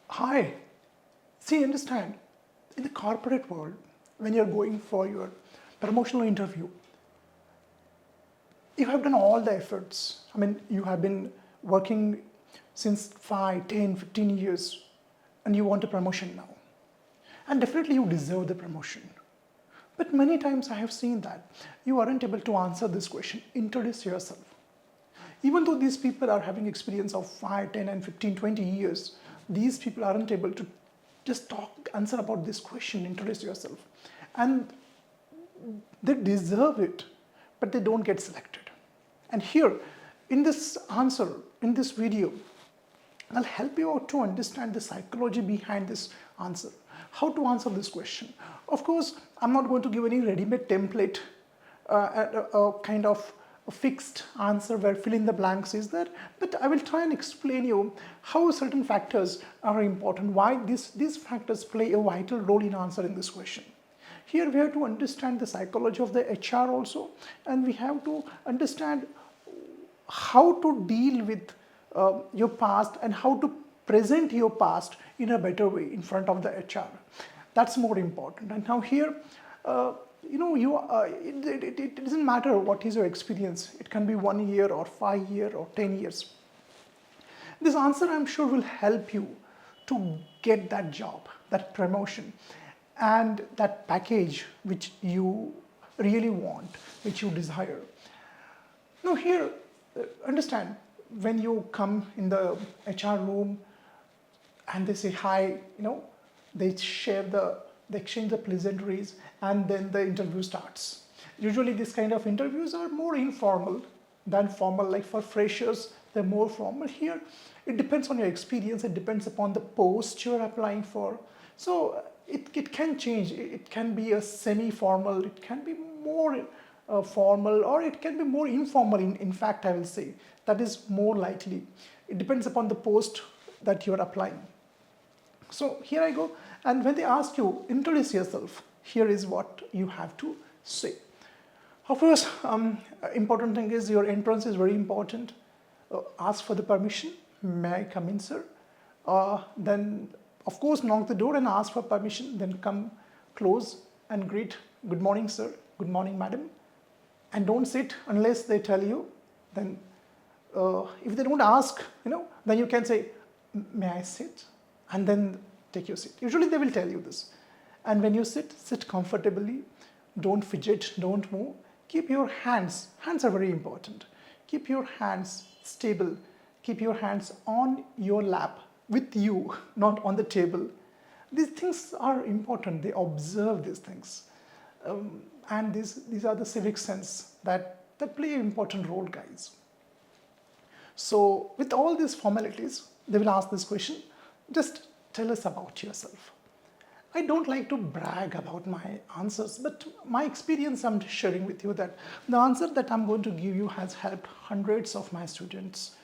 Hi. See, understand, in the corporate world, when you're going for your promotional interview, you have done all the efforts. I mean, you have been working since 5, 10, 15 years, and you want a promotion now. And definitely you deserve the promotion. But many times I have seen that you aren't able to answer this question. Introduce yourself. Even though these people are having experience of 5, 10, and 15, 20 years, these people aren't able to just answer about this question, introduce yourself. And they deserve it, but they don't get selected. And here, in this answer, in this video, I'll help you out to understand the psychology behind this answer, how to answer this question. Of course, I'm not going to give any ready-made template, a kind of a fixed answer where fill in the blanks is there, but I will try and explain you how certain factors are important, why these factors play a vital role in answering this question. Here we have to understand the psychology of the HR also, and we have to understand how to deal with your past and how to present your past in a better way in front of the HR. That's more important. And now here, it doesn't matter what is your experience. It can be 1 year or 5 years or 10 years. This answer, I'm sure, will help you to get that job, that promotion, and that package which you really want, which you desire. Now here, understand, when you come in the HR room and they say hi, they exchange the pleasantries, and then the interview starts. Usually these kind of interviews are more informal than formal. Like for freshers, they're more formal. Here, it depends on your experience. It depends upon the post you're applying for. So it can change. It can be a semi-formal, it can be more formal, or it can be more informal. In fact, I will say that is more likely. It depends upon the post that you're applying. So here I go, and when they ask you, introduce yourself, here is what you have to say. Of course, important thing is your entrance is very important. Ask for the permission. May I come in, sir? Then, of course, knock the door and ask for permission. Then come close and greet. Good morning, sir. Good morning, madam. And don't sit unless they tell you. Then, if they don't ask, then you can say, may I sit? And then take your seat. Usually they will tell you this. And when you sit comfortably. Don't fidget, don't move. Keep your hands are very important. Keep your hands stable. Keep your hands on your lap with you, not on the table. These things are important. They observe these things. And these are the civic sense that play an important role, guys. So with all these formalities, they will ask this question, just tell us about yourself. I don't like to brag about my answers, but my experience I'm sharing with you that the answer that I'm going to give you has helped hundreds of my students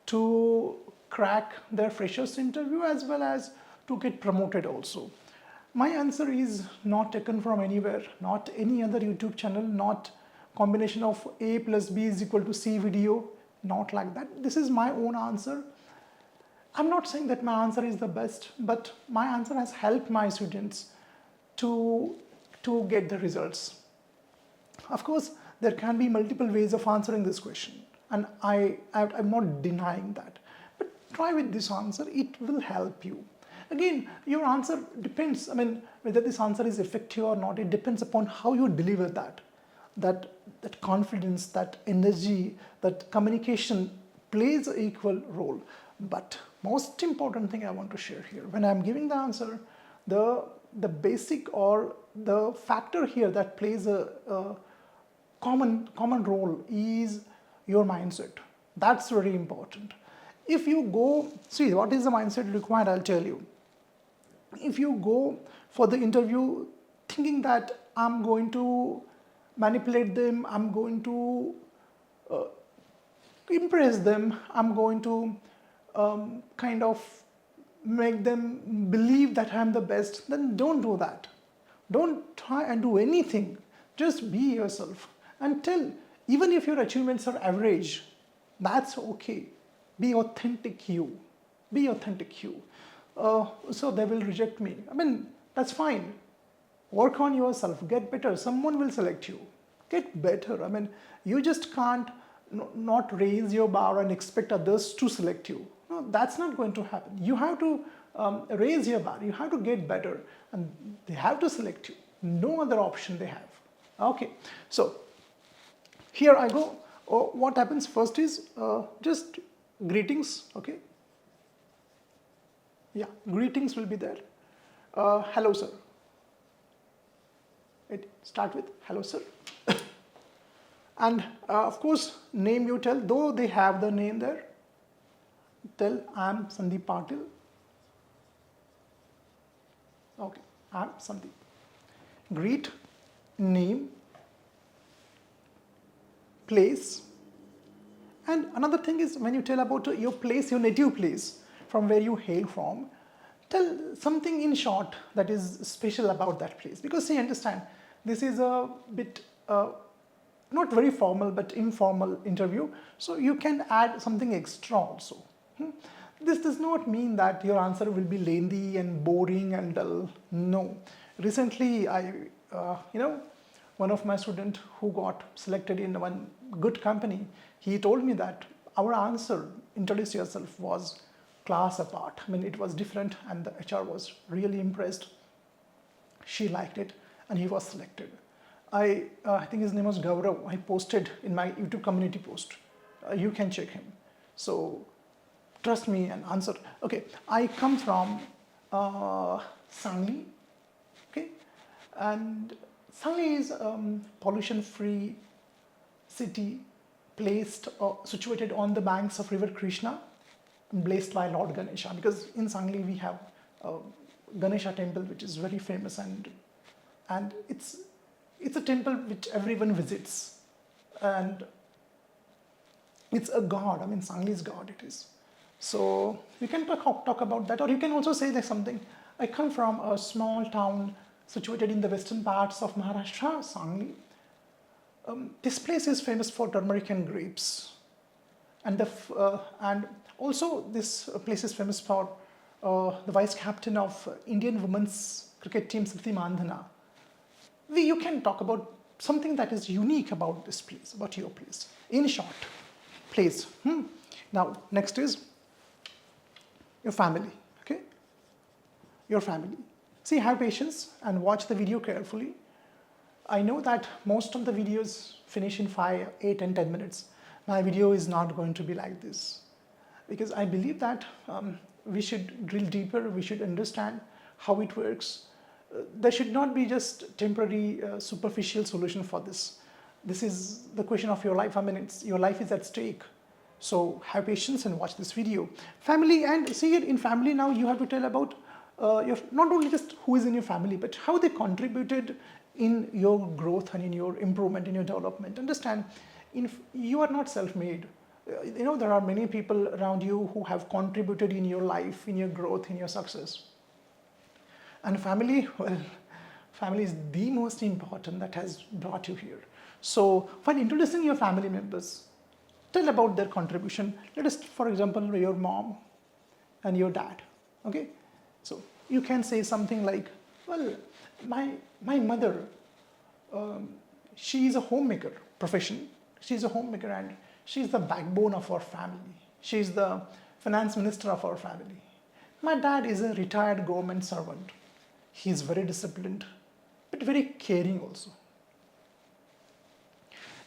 to crack their freshers interview as well as to get promoted also. My answer is not taken from anywhere, not any other YouTube channel, not combination of A plus B is equal to C video, not like that. This is my own answer. I'm not saying that my answer is the best, but my answer has helped my students to get the results. Of course, there can be multiple ways of answering this question, and I'm not denying that. But try with this answer, it will help you. Again, your answer depends, whether this answer is effective or not, it depends upon how you deliver that confidence, that energy, that communication plays an equal role. But most important thing I want to share here, when I'm giving the answer, the basic or the factor here that plays a common role is your mindset. That's very important. If you go, see what is the mindset required, I'll tell you. If you go for the interview thinking that I'm going to manipulate them, I'm going to impress them, I'm going to kind of make them believe that I'm the best, then don't do that. Don't try and do anything. Just be yourself and tell, even if your achievements are average, that's okay. Be authentic you. Be authentic you. so they will reject me. I mean, that's fine. Work on yourself, get better. Someone will select you. Get better. I mean, you just can't not raise your bar and expect others to select you. No, that's not going to happen. You have to raise your bar. You have to get better, and they have to select you. No other option they have. Okay, so here I go. What happens first is just greetings. Okay, yeah, greetings will be there. Hello, sir. It start with hello, sir. And of course, name you tell, though they have the name there. Tell I'm Sandeep Patil. Okay, I'm Sandeep. Greet, name, place. And another thing is when you tell about your place, your native place, from where you hail from, tell something in short that is special about that place. Because see, understand, this is a bit not very formal but informal interview, so you can add something extra also. This does not mean that your answer will be lengthy and boring and dull. No. Recently, one of my students who got selected in one good company, he told me that our answer, introduce yourself, was class apart. I mean, it was different, and the HR was really impressed. She liked it, and he was selected. I think his name was Gaurav. I posted in my YouTube community post. You can check him. So trust me and answer. Okay, I come from Sangli. Okay, and Sangli is pollution-free city, placed situated on the banks of River Krishna, blessed by Lord Ganesha. Because in Sangli we have Ganesha temple, which is very famous, and it's a temple which everyone visits, and it's a god. I mean, Sangli is god. It is. So you can talk about that, or you can also say like something. I come from a small town situated in the western parts of Maharashtra, Sangli. This place is famous for turmeric and grapes, and and also this place is famous for the vice captain of Indian women's cricket team, Smriti Mandhana. You can talk about something that is unique about this place, about your place. In short, place. Now, next is your family. Okay? Your family. See, have patience and watch the video carefully. I know that most of the videos finish in 5, 8, and 10 minutes. My video is not going to be like this, because I believe that we should drill deeper, we should understand how it works. There should not be just temporary, superficial solution for this. This is the question of your life. I mean, your life is at stake. So have patience and watch this video. Family, and see it in family now you have to tell about not only just who is in your family, but how they contributed in your growth and in your improvement, in your development. Understand, you are not self-made. There are many people around you who have contributed in your life, in your growth, in your success. And family, well, family is the most important that has brought you here. So while introducing your family members, tell about their contribution. Let us, for example, your mom and your dad. Okay, so you can say something like, well, my mother, she is a homemaker profession. She is a homemaker, and she is the backbone of our family. She is the finance minister of our family. My dad is a retired government servant. He is very disciplined, but very caring also.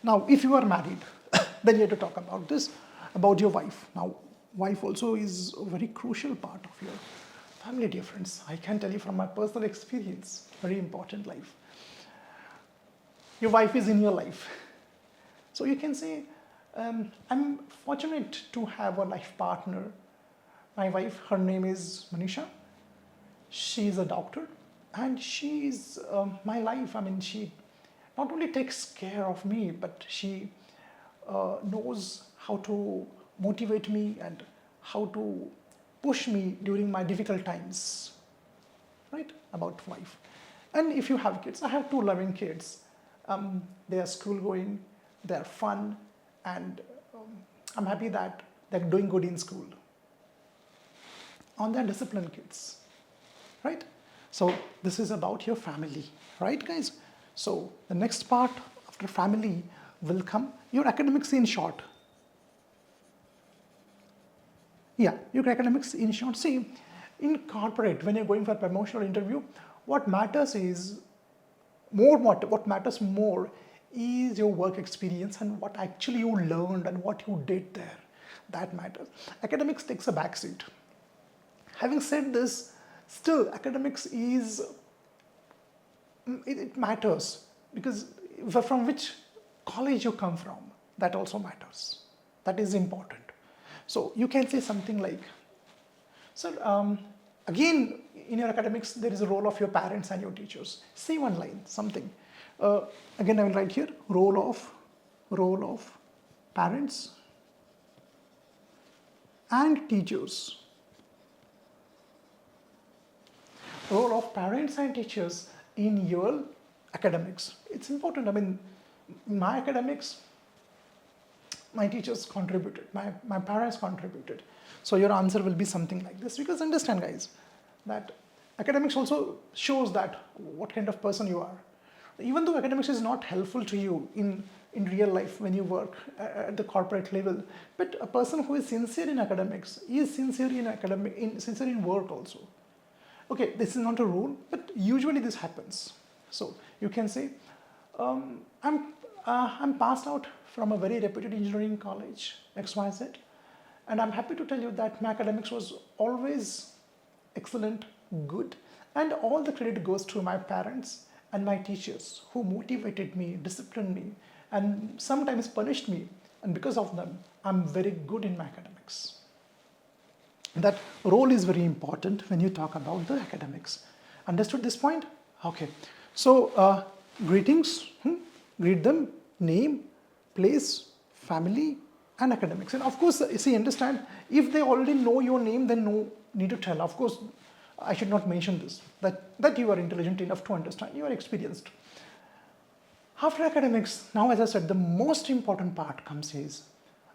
Now, if you are married, then you have to talk about this, about your wife. Now, wife also is a very crucial part of your family, dear friends. I can tell you from my personal experience, very important life. Your wife is in your life. So you can say, I'm fortunate to have a life partner. My wife, her name is Manisha. She is a doctor, and she is my life. I mean, she not only takes care of me, but she knows how to motivate me and how to push me during my difficult times, right? About wife. And if you have kids, I have 2 loving kids. They are school going, they are fun, and I'm happy that they're doing good in school. on their disciplined kids, right? So this is about your family, right, guys? So the next part after family will come your academics in short. Yeah, your academics in short. See, in corporate, when you're going for a promotional interview, what matters is what matters more is your work experience and what actually you learned and what you did there. That matters. Academics takes a backseat. Having said this, still academics is it matters because from which college you come from, that also matters. That is important. So you can say something like, sir, again, in your academics, there is a role of your parents and your teachers. Say one line, something. Again, I will write here, role of parents and teachers. Role of parents and teachers in your academics. It's important. I mean, in my academics, my teachers contributed, my parents contributed. So your answer will be something like this, because understand, guys, that academics also shows that what kind of person you are. Even though academics is not helpful to you in real life when you work at the corporate level, but a person who is sincere in academics is sincere sincere in work also. Okay, this is not a rule, but usually this happens. So you can say, I'm passed out from a very reputed engineering college, XYZ, and I'm happy to tell you that my academics was always excellent, good, and all the credit goes to my parents and my teachers who motivated me, disciplined me, and sometimes punished me, and because of them, I'm very good in my academics. That role is very important when you talk about the academics. Understood this point? Okay. So, greetings, greet them, name, place, family, and academics. And of course, see, understand, if they already know your name, then no need to tell. Of course, I should not mention this, that you are intelligent enough to understand, you are experienced. After academics, now as I said, the most important part comes is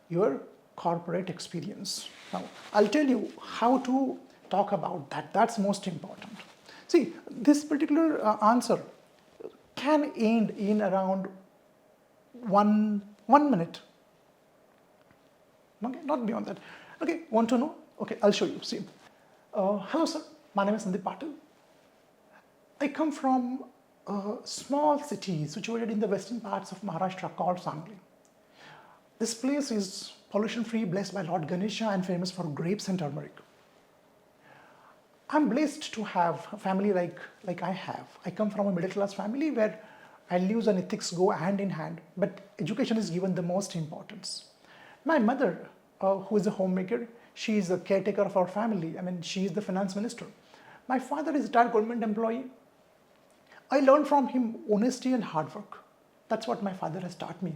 your corporate experience. Now, I'll tell you how to talk about that. That's most important. See, this particular answer can end in around one minute. Okay, not beyond that. Okay, want to know? Okay, I'll show you. See, hello sir, my name is Sandeep Patil. I come from a small city situated in the western parts of Maharashtra called Sangli. This place is pollution-free, blessed by Lord Ganesha, and famous for grapes and turmeric. I'm blessed to have a family like I have. I come from a middle-class family where values and ethics go hand in hand, but education is given the most importance. My mother, who is a homemaker, she is a caretaker of our family. I mean, she is the finance minister. My father is a retired government employee. I learned from him honesty and hard work. That's what my father has taught me.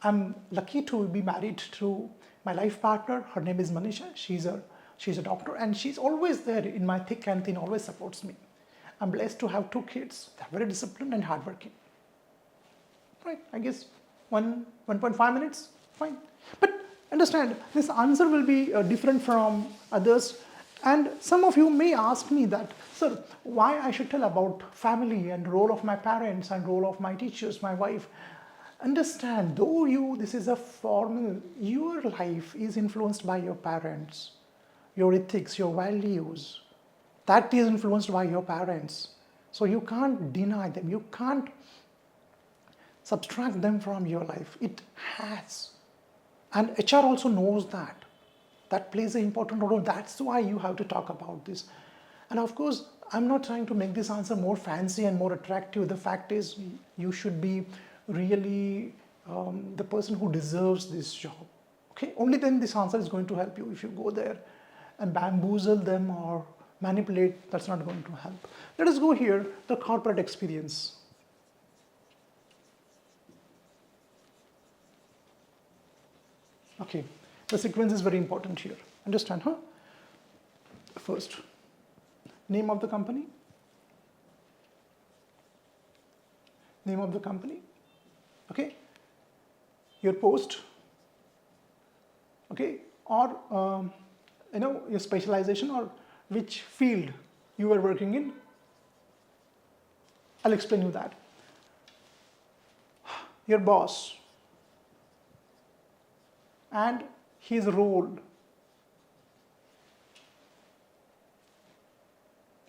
I'm lucky to be married to my life partner. Her name is Manisha. She's a doctor, and she's always there in my thick and thin, always supports me. I'm blessed to have two kids. They're very disciplined and hardworking. Right, I guess 1.5 minutes, fine. But understand, this answer will be different from others. And some of you may ask me that, sir, why I should tell about family and role of my parents and role of my teachers, my wife. Understand, though this is a formal, your life is influenced by your parents, your ethics, your values. That is influenced by your parents. So you can't deny them. You can't subtract them from your life. It has. And HR also knows that. That plays an important role. That's why you have to talk about this. And of course, I'm not trying to make this answer more fancy and more attractive. The fact is, you should be really the person who deserves this job. Okay? Only then this answer is going to help you. If you go there and bamboozle them or manipulate, that's not going to help. Let us go here, the corporate experience. Okay, the sequence is very important here. Understand, huh? First, name of the company. Name of the company. Okay. Your post. Okay. Or, your specialization or which field you were working in. I'll explain you that. Your boss and his role.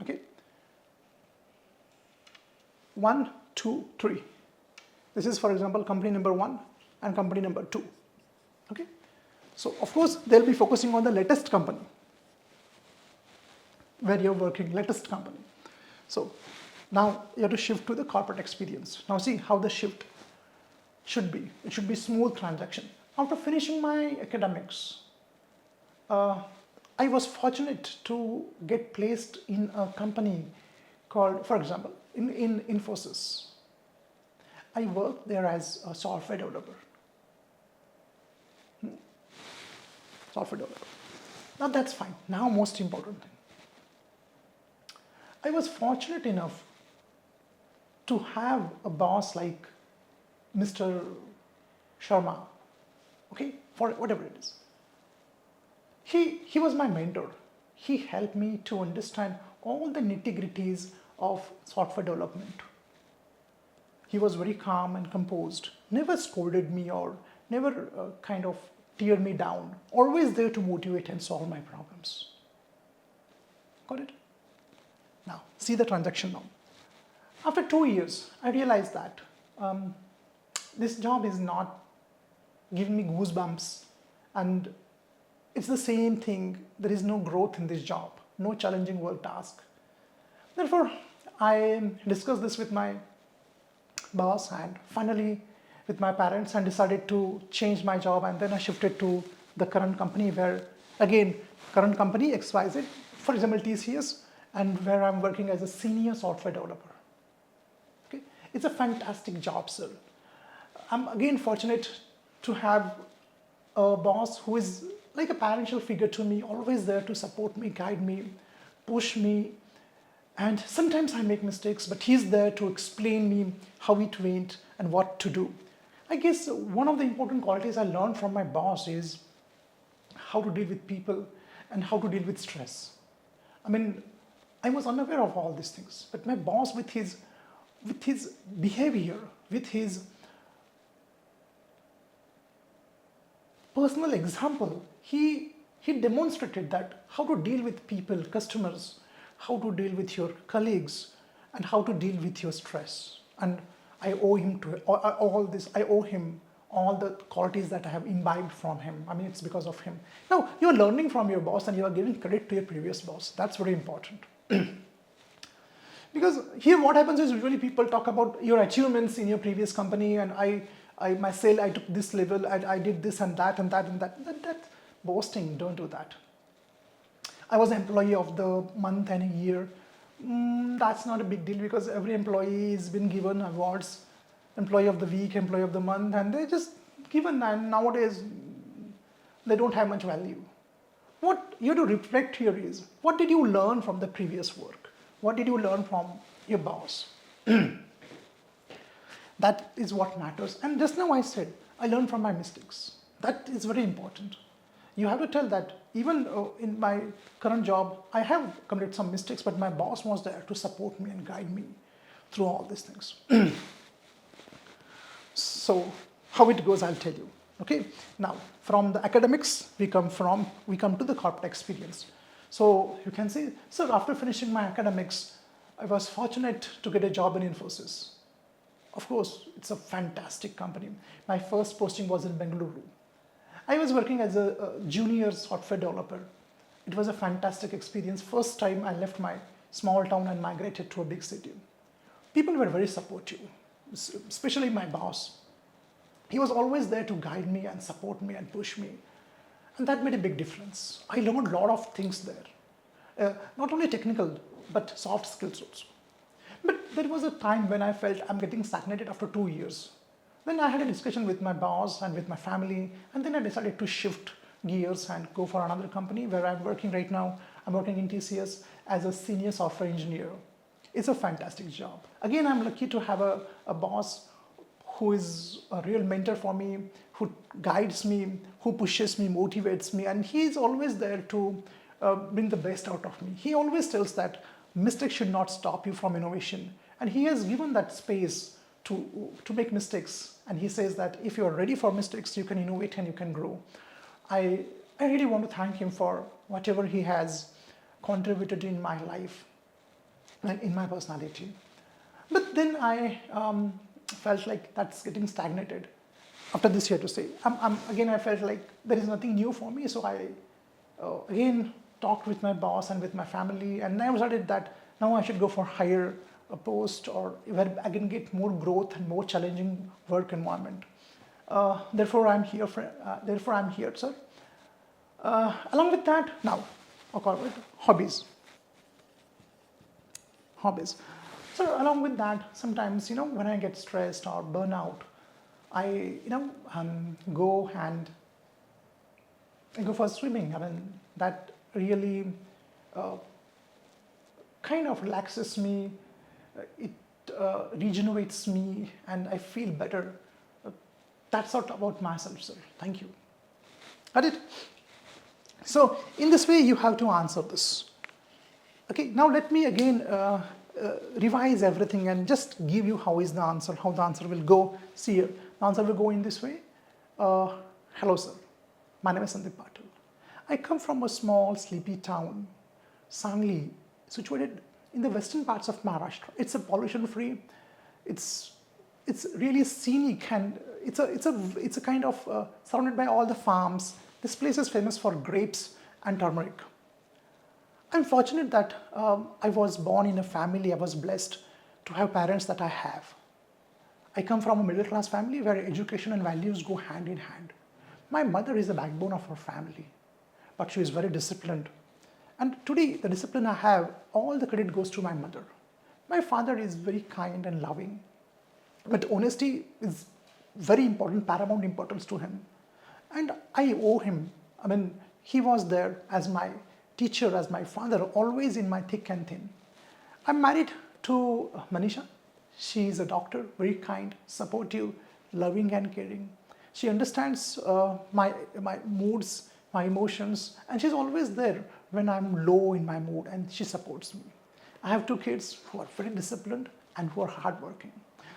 Okay. 1, 2, 3. This is, for example, company number 1 and company number 2. Okay. So, of course, they'll be focusing on the latest company where you're working, latest company. So, now you have to shift to the corporate experience. Now, see how the shift should be. It should be smooth transaction. After finishing my academics, I was fortunate to get placed in a company called, for example, in Infosys. I worked there as a software developer. Software developer. Now that's fine. Now most important thing. I was fortunate enough to have a boss like Mr. Sharma, okay, for whatever it is. He was my mentor. He helped me to understand all the nitty-gritties of software development. He was very calm and composed, never scolded me or never kind of tear me down, always there to motivate and solve my problems. Got it? Now, see the transaction now. After 2 years, I realized that this job is not giving me goosebumps and it's the same thing. There is no growth in this job, no challenging work task. Therefore, I discussed this with my boss and finally with my parents and decided to change my job, and then I shifted to the current company where, again, current company XYZ, for example TCS, and where I'm working as a senior software developer. Okay, it's a fantastic job, sir. I'm again fortunate to have a boss who is like a parental figure to me, always there to support me, guide me, push me. And sometimes I make mistakes, but he's there to explain me how it went and what to do. I guess one of the important qualities I learned from my boss is how to deal with people and how to deal with stress. I mean, I was unaware of all these things, but my boss with his behavior, with his personal example, he demonstrated that how to deal with people, customers, how to deal with your colleagues, and how to deal with your stress. And I owe him to all this. I owe him all the qualities that I have imbibed from him. I mean, it's because of him. Now, you're learning from your boss and you are giving credit to your previous boss. That's very important. Because here what happens is usually people talk about your achievements in your previous company, and I took this level, I did this and that and that and that. That's boasting. Don't do that. I was employee of the month and a year. That's not a big deal because every employee has been given awards, employee of the week, employee of the month, and they're just given, and nowadays they don't have much value. What you have to reflect here is, what did you learn from the previous work? What did you learn from your boss? That is what matters. And just now I said, I learned from my mistakes. That is very important. You have to tell that even in my current job, I have committed some mistakes, but my boss was there to support me and guide me through all these things. So how it goes, I'll tell you. Okay. Now, from the academics, we come to the corporate experience. So you can see, sir, after finishing my academics, I was fortunate to get a job in Infosys. Of course, it's a fantastic company. My first posting was in Bengaluru. I was working as a junior software developer. It was a fantastic experience. First time I left my small town and migrated to a big city. People were very supportive, especially my boss. He was always there to guide me and support me and push me. And that made a big difference. I learned a lot of things there. Not only technical, but soft skills also. But there was a time when I felt I'm getting stagnated after 2 years. Then I had a discussion with my boss and with my family, and then I decided to shift gears and go for another company where I'm working right now. I'm working in TCS as a senior software engineer. It's a fantastic job. Again, I'm lucky to have a boss who is a real mentor for me, who guides me, who pushes me, motivates me, and he's always there to bring the best out of me. He always tells that mistakes should not stop you from innovation. And he has given that space to make mistakes. And he says that if you're ready for mistakes, you can innovate and you can grow. I really want to thank him for whatever he has contributed in my life and in my personality. But then I felt like that's getting stagnated after this year to say. Again, I felt like there is nothing new for me. So I again talked with my boss and with my family, and I decided that now I should go for higher post or where I can get more growth and more challenging work environment. Therefore, I'm here. Therefore, I'm here, sir. Along with that, now, I'll call it hobbies. Hobbies. So along with that, sometimes when I get stressed or burnout, I go and I go for swimming. I mean that really kind of relaxes me. It regenerates me, and I feel better. That's all about myself, sir. Thank you. Got it? So in this way, you have to answer this. Okay. Now let me again revise everything and just give you how is the answer, how the answer will go. See here, the answer will go in this way. Hello, sir. My name is Sandeep Patil. I come from a small, sleepy town, Sangli, situated in the western parts of Maharashtra. It's a pollution-free. It's really scenic, and it's a kind of surrounded by all the farms. This place is famous for grapes and turmeric. I'm fortunate that I was born in a family. I was blessed to have parents that I have. I come from a middle-class family where education and values go hand in hand. My mother is the backbone of our family, but she is very disciplined. And today, the discipline I have, all the credit goes to my mother. My father is very kind and loving, but honesty is very important, paramount importance to him. And I owe him. I mean, he was there as my teacher, as my father, always in my thick and thin. I'm married to Manisha. She is a doctor, very kind, supportive, loving and caring. She understands my moods, my emotions, and she's always there when I'm low in my mood, and she supports me. I have 2 kids who are very disciplined and who are hardworking.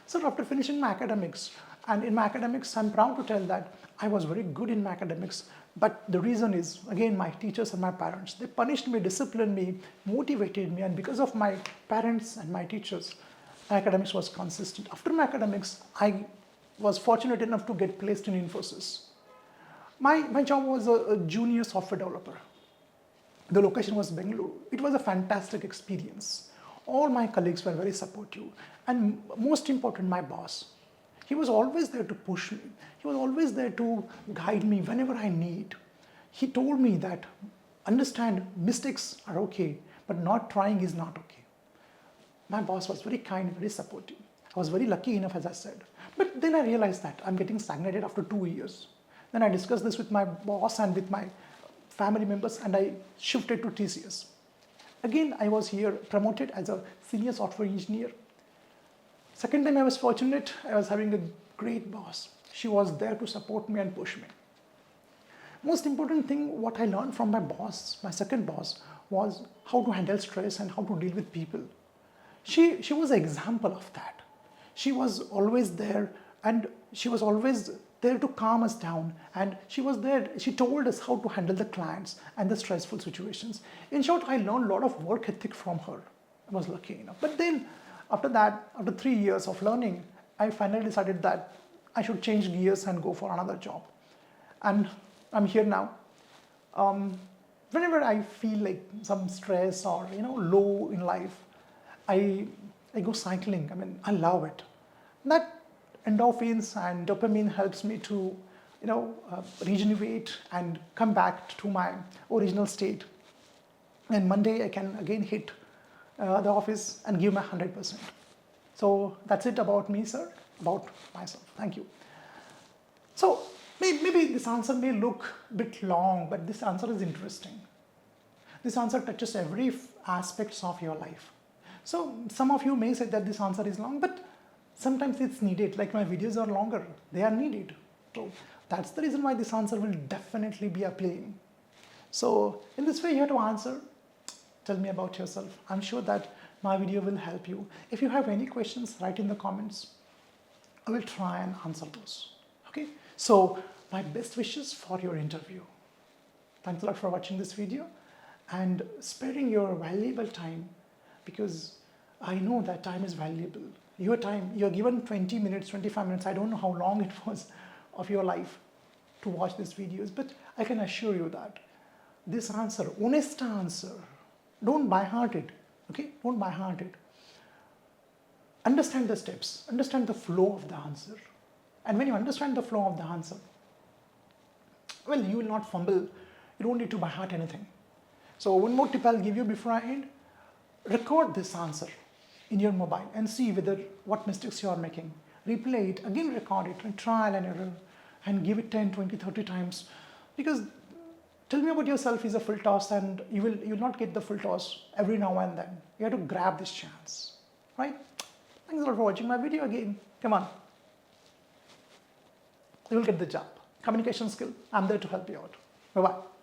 So after finishing my academics, and in my academics, I'm proud to tell that I was very good in my academics, but the reason is, again, my teachers and my parents. They punished me, disciplined me, motivated me, and because of my parents and my teachers, my academics was consistent. After my academics, I was fortunate enough to get placed in Infosys. My job was a junior software developer. The location was Bengaluru. It was a fantastic experience. All my colleagues were very supportive. And most important, my boss. He was always there to push me. He was always there to guide me whenever I need. He told me that, understand, mistakes are okay, but not trying is not okay. My boss was very kind, very supportive. I was very lucky enough, as I said. But then I realized that I'm getting stagnated after 2 years. Then I discussed this with my boss and with my family members, and I shifted to TCS. Again, I was here promoted as a senior software engineer. Second time I was fortunate, I was having a great boss. She was there to support me and push me. Most important thing, what I learned from my boss, my second boss, was how to handle stress and how to deal with people. She was an example of that. She was always there, and she was always there to calm us down, and she was there. She told us how to handle the clients and the stressful situations. In short, I learned a lot of work ethic from her. I was lucky enough. But then after that, after 3 years of learning, I finally decided that I should change gears and go for another job. And I'm here now. Whenever I feel like some stress or low in life, I go cycling. I mean, I love it. That endorphins and dopamine helps me to regenerate and come back to my original state. And Monday I can again hit the office and give my 100%. So that's it about me, sir, about myself. Thank you. So maybe this answer may look a bit long, but this answer is interesting. This answer touches every aspect of your life. So some of you may say that this answer is long, but sometimes it's needed. Like my videos are longer, they are needed. So that's the reason why this answer will definitely be appealing. So in this way, you have to answer. Tell me about yourself. I'm sure that my video will help you. If you have any questions, write in the comments. I will try and answer those. Okay? So my best wishes for your interview. Thanks a lot for watching this video and sparing your valuable time, because I know that time is valuable. Your time, you're given 20 minutes, 25 minutes, I don't know how long it was of your life to watch these videos, but I can assure you that this answer, honest answer, don't by heart it, okay? Don't by heart it. Understand the steps, understand the flow of the answer. And when you understand the flow of the answer, well, you will not fumble. You don't need to by heart anything. So one more tip I'll give you before I end. Record this answer in your mobile and see whether what mistakes you are making. Replay it, again record it, and trial and error, and give it 10, 20, 30 times. Because tell me about yourself is a full toss, and you will not get the full toss every now and then. You have to grab this chance, right? Thanks a lot for watching my video again. Come on. You will get the job. Communication skill, I'm there to help you out. Bye-bye.